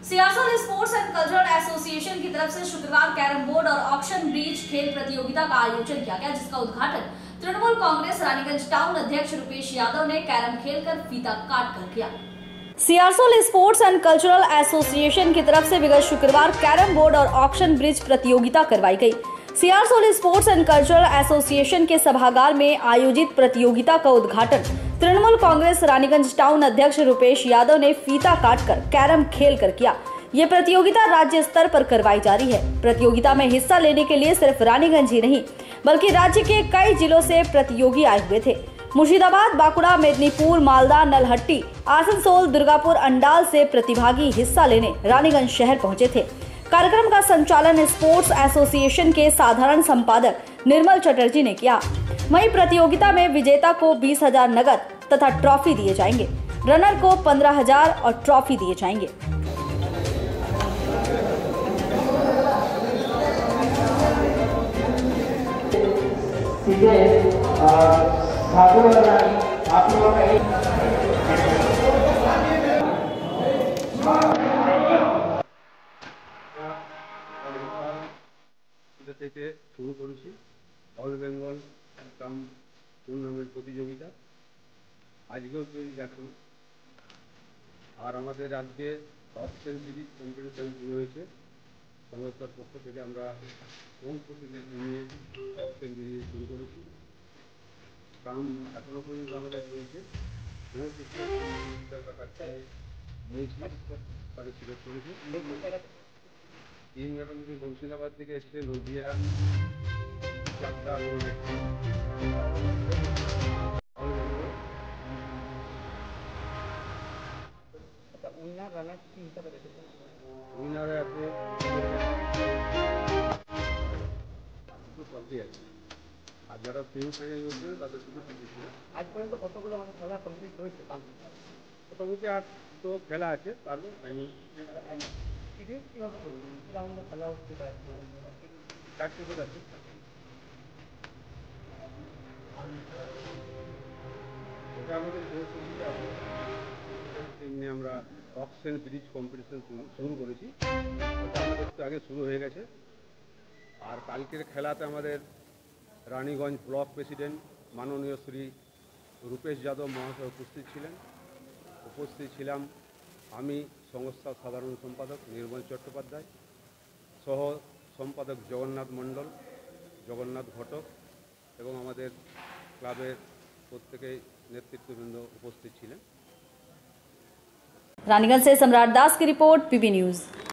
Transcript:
सियासोल sports and cultural association की तरफ से शुक्रवार कैरम बोर्ड और ऑक्शन ब्रिज खेल प्रतियोगिता का आयोजन किया गया, जिसका उद्घाटन तृणमूल कांग्रेस रानीगंज टाउन अध्यक्ष रुपेश यादव ने कैरम खेलकर फीता काट कर किया। सियासोल स्पोर्ट्स एंड कल्चरल एसोसिएशन की तरफ से विगत शुक्रवार कैरम बोर्ड और ऑक्शन ब्रिज प्रतियोगिता करवाई गई। सियासोल स्पोर्ट्स एंड कल्चरल एसोसिएशन के सभागार में आयोजित प्रतियोगिता का उद्घाटन तृणमूल कांग्रेस रानीगंज टाउन अध्यक्ष रुपेश यादव ने फीता काटकर कैरम खेल कर किया। ये प्रतियोगिता राज्य स्तर पर करवाई जा रही है। प्रतियोगिता में हिस्सा लेने के लिए सिर्फ रानीगंज ही नहीं बल्कि राज्य के कई जिलों से प्रतियोगी आए हुए थे। मुर्शिदाबाद, बांकुड़ा, मेदिनीपुर, मालदा, नलहट्टी, आसनसोल, दुर्गापुर, अंडाल से प्रतिभागी हिस्सा लेने रानीगंज शहर पहुंचे थे। कार्यक्रम का संचालन स्पोर्ट्स एसोसिएशन के साधारण संपादक निर्मल चटर्जी ने किया। वहीं प्रतियोगिता में विजेता को 20,000 नगद तथा ट्रॉफी दिए जाएंगे। रनर को 15,000 और ट्रॉफी दिए जाएंगे। থেকে শুরু করেছি অল বেঙ্গল কাম টুর্নামেন্ট প্রতিযোগিতা। আজকেও তৈরি দেখো। আর আমাদের আজকে অপশন সিরিজ কম্পিটিশন শুরু হয়েছে। সংস্থার পক্ষ থেকে আমরা কোন প্রতিযোগিতা নিয়ে অপশন সিরিজ শুরু করেছি। কাম এখনো পর্যন্ত আমাদের চলছে। পার্টিসিপেট করেছি। মুর্শিদাবাদ থেকে এসছে নদিয়া উইনার আছে সবই আছে। আর যারা সেমিফাইনাল হচ্ছে তাদের শুধু আজ পর্যন্ত কতগুলো মানে খেলা কমপ্লিট হয়েছে? মোটামুটি 8 তো খেলা আছে। তারপর কিভাবে করবো খেলা হচ্ছে চারটে করে আছে। এটা আমাদের এমনি আমরা অকশন ব্রিজ কম্পিটিশন শুরু করেছি। ওটা আমাদের একটু আগে শুরু হয়ে গেছে। আর কালকের খেলাতে আমাদের রানীগঞ্জ ব্লক প্রেসিডেন্ট মাননীয় শ্রী রূপেশ যাদব মহাশয় উপস্থিত ছিলেন। উপস্থিত ছিলাম আমি সংস্থার সাধারণ সম্পাদক নির্মল চট্টোপাধ্যায়, সহ সম্পাদক জগন্নাথ মণ্ডল, জগন্নাথ ঘটক এবং আমাদের ক্লাবের প্রত্যেকেই नेतृत्ववृंद उपस्थित छिलेन। रानीगंज से सम्राट दास की रिपोर्ट, पीबी न्यूज।